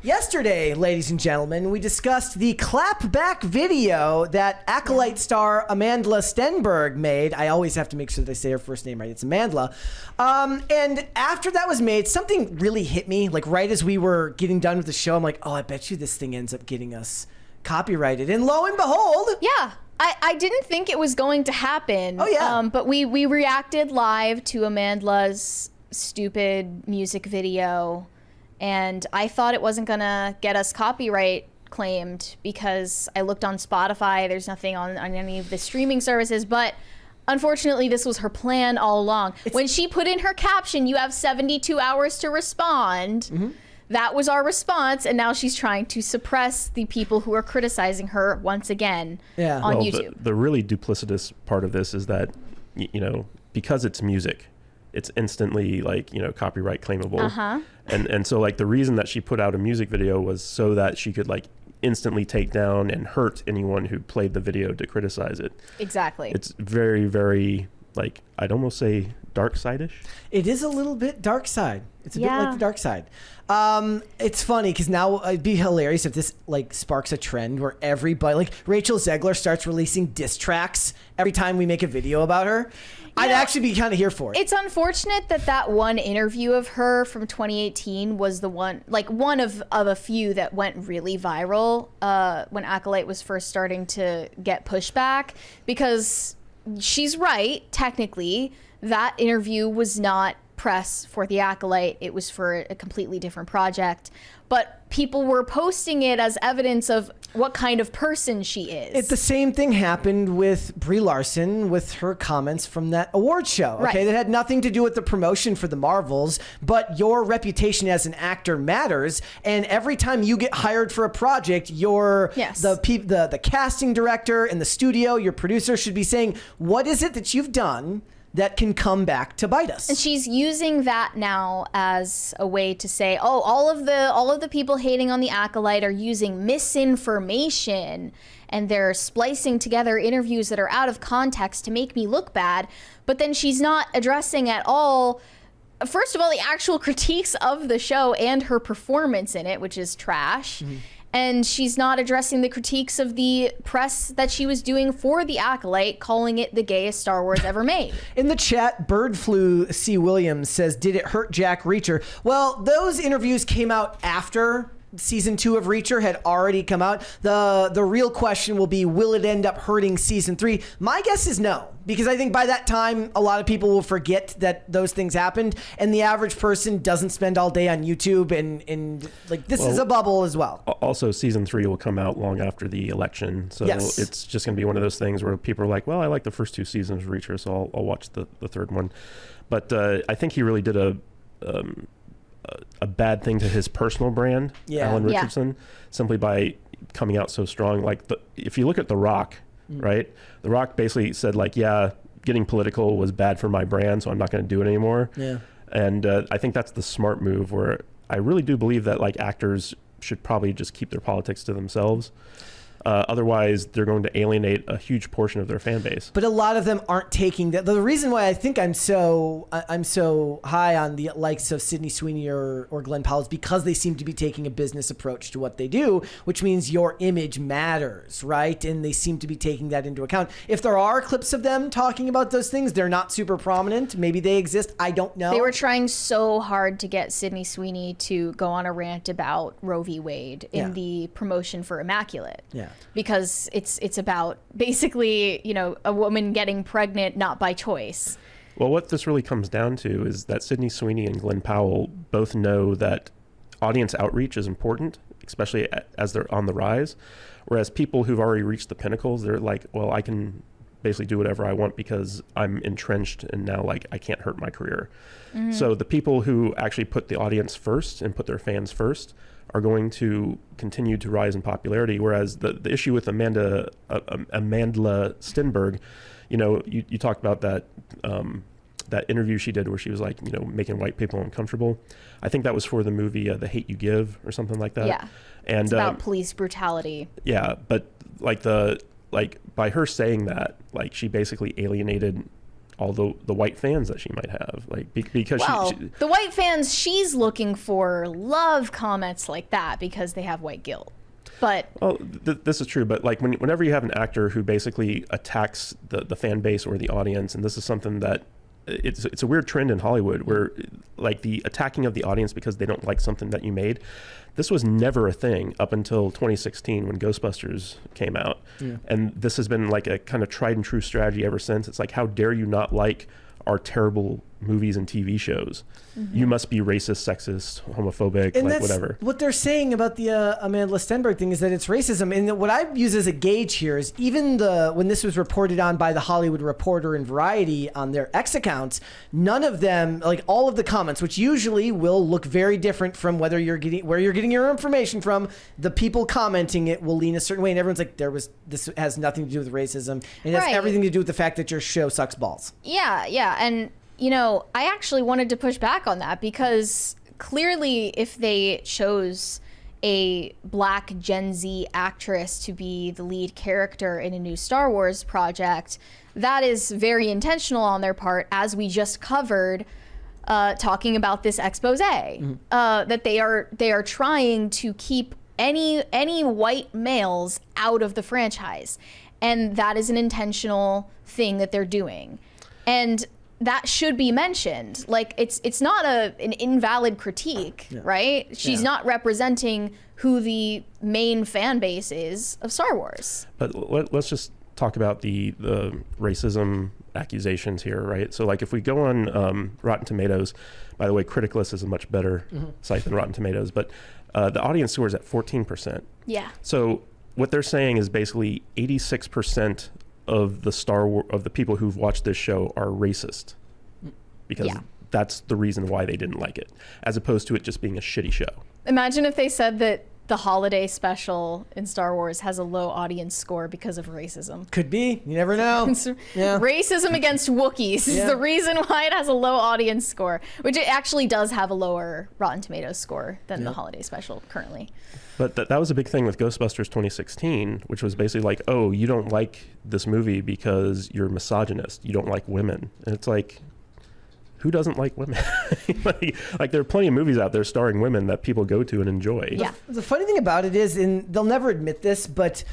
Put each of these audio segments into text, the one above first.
Yesterday, ladies and gentlemen, we discussed the clapback video that Acolyte star Amanda Stenberg made. I always have to make sure that I say her first name right. It's Amandla. And after that was made, something really hit me. Like right as we were getting done with the show, I'm like, oh, I bet you this thing ends up getting us copyrighted. And lo and behold. Yeah. I didn't think it was going to happen. Oh, yeah. But we reacted live to Amandla's stupid music video. And I thought it wasn't going to get us copyright claimed because I looked on Spotify. There's nothing on any of the streaming services. But unfortunately, this was her plan all along. When she put in her caption, you have 72 hours to respond. Mm-hmm. That was our response. And now she's trying to suppress the people who are criticizing her once again on YouTube. The really duplicitous part of this is that, you know, because it's music, it's instantly like, you know, copyright claimable. Uh-huh. And so like the reason that she put out a music video was so that she could like instantly take down and hurt anyone who played the video to criticize it. Exactly. It's very, very like, I'd almost say dark side-ish. It is a little bit dark side. It's a bit like the dark side. It's funny because now it'd be hilarious if this like sparks a trend where everybody, like Rachel Zegler starts releasing diss tracks every time we make a video about her. I'd actually be kind of here for it. It's unfortunate that one interview of her from 2018 was the one of a few that went really viral when Acolyte was first starting to get pushback, because she's right, technically, that interview was not press for the Acolyte. It was for a completely different project. But people were posting it as evidence of what kind of person she is. The same thing happened with Brie Larson with her comments from that award show. Okay, right. That had nothing to do with the promotion for the Marvels, but your reputation as an actor matters. And every time you get hired for a project, the casting director and the studio, your producer should be saying, what is it that you've done that can come back to bite us? And she's using that now as a way to say, oh, all of the people hating on the Acolyte are using misinformation and they're splicing together interviews that are out of context to make me look bad. But then she's not addressing at all, first of all, the actual critiques of the show and her performance in it, which is trash. Mm-hmm. And she's not addressing the critiques of the press that she was doing for the Acolyte, calling it the gayest Star Wars ever made. In the chat, Bird Flu C. Williams says, did it hurt Jack Reacher? Well, those interviews came out after season 2 of Reacher had already come out. The real question will be, will it end up hurting season 3? My guess is no, because I think by that time, a lot of people will forget that those things happened, and the average person doesn't spend all day on YouTube, and like this is a bubble as well. Also, season 3 will come out long after the election, so it's just going to be one of those things where people are like, well, I like the first 2 seasons of Reacher, so I'll watch the third one. But I think he really did a bad thing to his personal brand, Alan Richardson, simply by coming out so strong. Like if you look at The Rock, right? The Rock basically said like, yeah, getting political was bad for my brand, so I'm not going to do it anymore. Yeah. And I think that's the smart move, where I really do believe that like actors should probably just keep their politics to themselves. Otherwise, they're going to alienate a huge portion of their fan base. But a lot of them aren't taking that. The reason why I think I'm so high on the likes of Sydney Sweeney or Glenn Powell is because they seem to be taking a business approach to what they do, which means your image matters, right? And they seem to be taking that into account. If there are clips of them talking about those things, they're not super prominent. Maybe they exist. I don't know. They were trying so hard to get Sydney Sweeney to go on a rant about Roe v. Wade in the promotion for Immaculate. Yeah. Because it's about basically, you know, a woman getting pregnant not by choice. Well, what this really comes down to is that Sydney Sweeney and Glenn Powell both know that audience outreach is important, especially as they're on the rise. Whereas people who've already reached the pinnacles, they're like, well, I can basically do whatever I want because I'm entrenched and now like I can't hurt my career. Mm-hmm. So the people who actually put the audience first and put their fans first are going to continue to rise in popularity. Whereas the issue with Amanda Stenberg, you know, you talked about that that interview she did where she was like, you know, making white people uncomfortable. I think that was for the movie The Hate You Give or something like that. Yeah, and it's about police brutality. Yeah, but like by her saying that, like she basically alienated all the white fans that she might have, like because she, the white fans she's looking for love comments like that because they have white guilt. But this is true, but like whenever you have an actor who basically attacks the fan base or the audience, and this is something that it's a weird trend in Hollywood where like the attacking of the audience because they don't like something that you made. This was never a thing up until 2016 when Ghostbusters came out. Yeah. And this has been like a kind of tried and true strategy ever since. It's like, how dare you not like our terrible movies and TV shows? You must be racist, sexist, homophobic, and like whatever. What they're saying about the Amanda Stenberg thing is that it's racism. And what I use as a gauge here is even when this was reported on by the Hollywood Reporter and Variety on their X accounts, none of them, like all of the comments, which usually will look very different from where you're getting your information from, the people commenting it will lean a certain way, and everyone's like, this has nothing to do with racism. It has everything to do with the fact that your show sucks balls. Yeah, and you know, I actually wanted to push back on that because clearly if they chose a black Gen Z actress to be the lead character in a new Star Wars project, that is very intentional on their part, as we just covered talking about this expose, that they are trying to keep any white males out of the franchise. And that is an intentional thing that they're doing. And that should be mentioned. Like it's not an invalid critique, right? She's not representing who the main fan base is of Star Wars. But let's just talk about the racism accusations here, right? So like if we go on Rotten Tomatoes, by the way, Criticlist is a much better site than Rotten Tomatoes, but the audience score is at 14%. Yeah. So what they're saying is basically 86% of the people who've watched this show are racist because that's the reason why they didn't like it, as opposed to it just being a shitty show. Imagine if they said that the holiday special in Star Wars has a low audience score because of racism. Could be. You never know. Racism against Wookiees is the reason why it has a low audience score, which it actually does have a lower Rotten Tomatoes score than the holiday special currently. But that was a big thing with Ghostbusters 2016, which was basically like, oh, you don't like this movie because you're misogynist. You don't like women. And it's like, who doesn't like women? like there are plenty of movies out there starring women that people go to and enjoy. Yeah. The funny thing about it is, and they'll never admit this, but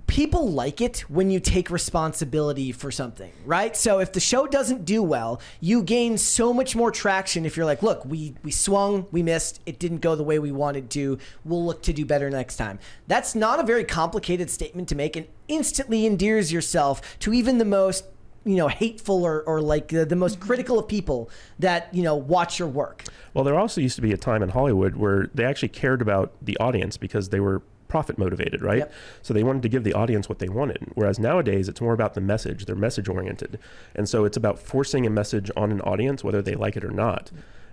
people like it when you take responsibility for something, right? So if the show doesn't do well, you gain so much more traction if you're like, look, we swung, we missed, it didn't go the way we wanted to, we'll look to do better next time. That's not a very complicated statement to make, and instantly endears yourself to even the most hateful or like the most critical of people that, watch your work. Well, there also used to be a time in Hollywood where they actually cared about the audience because they were profit motivated, right? Yep. So they wanted to give the audience what they wanted. Whereas nowadays it's more about the message. They're message oriented. And so it's about forcing a message on an audience, whether they like it or not.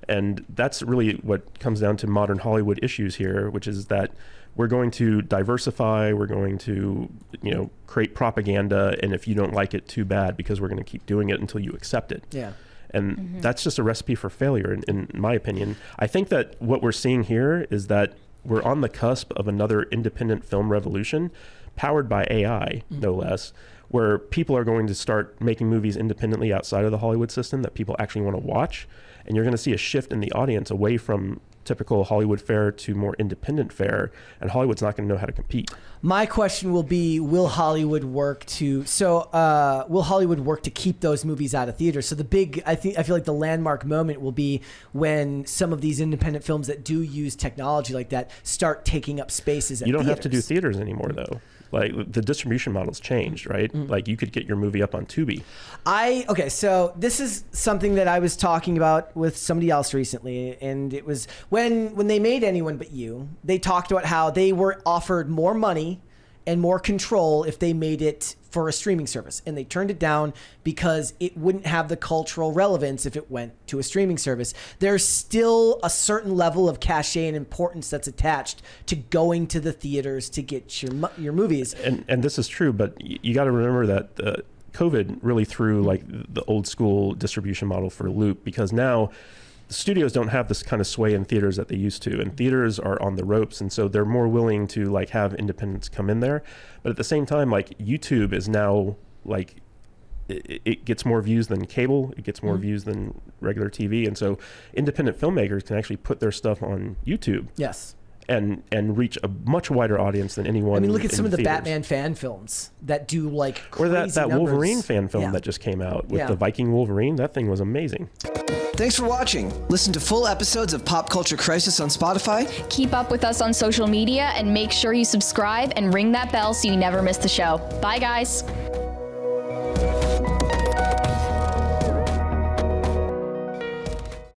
And that's really what comes down to modern Hollywood issues here, which is that we're going to diversify, we're going to, create propaganda, and if you don't like it, too bad, because we're going to keep doing it until you accept it. Yeah. And that's just a recipe for failure, in my opinion. I think that what we're seeing here is that we're on the cusp of another independent film revolution, powered by AI, no less, where people are going to start making movies independently outside of the Hollywood system that people actually want to watch. And you're going to see a shift in the audience away from typical Hollywood fare to more independent fare, and Hollywood's not going to know how to compete. My question will be, will Hollywood work to keep those movies out of theaters? So I feel like the landmark moment will be when some of these independent films that do use technology like that start taking up spaces at You don't theaters. have to do theaters anymore, though. Like, the distribution model's changed, right? Like, you could get your movie up on Tubi. So this is something that I was talking about with somebody else recently, and it was when they made Anyone But You, they talked about how they were offered more money and more control if they made it for a streaming service, and they turned it down because it wouldn't have the cultural relevance if it went to a streaming service. There's still a certain level of cachet and importance that's attached to going to the theaters to get your movies. And this is true, but you got to remember that COVID really threw like the old school distribution model for a loop, because now the studios don't have this kind of sway in theaters that they used to, and theaters are on the ropes, and so they're more willing to like have independents come in there. But at the same time, like YouTube is now like it gets more views than cable. It gets more views than regular TV. And so independent filmmakers can actually put their stuff on YouTube. Yes. And reach a much wider audience than anyone. I mean, look at some of the theaters. Batman fan films that do like or crazy that numbers. Wolverine fan film that just came out with the Viking Wolverine. That thing was amazing. Thanks for watching. Listen to full episodes of Pop Culture Crisis on Spotify. Keep up with us on social media and make sure you subscribe and ring that bell so you never miss the show. Bye, guys.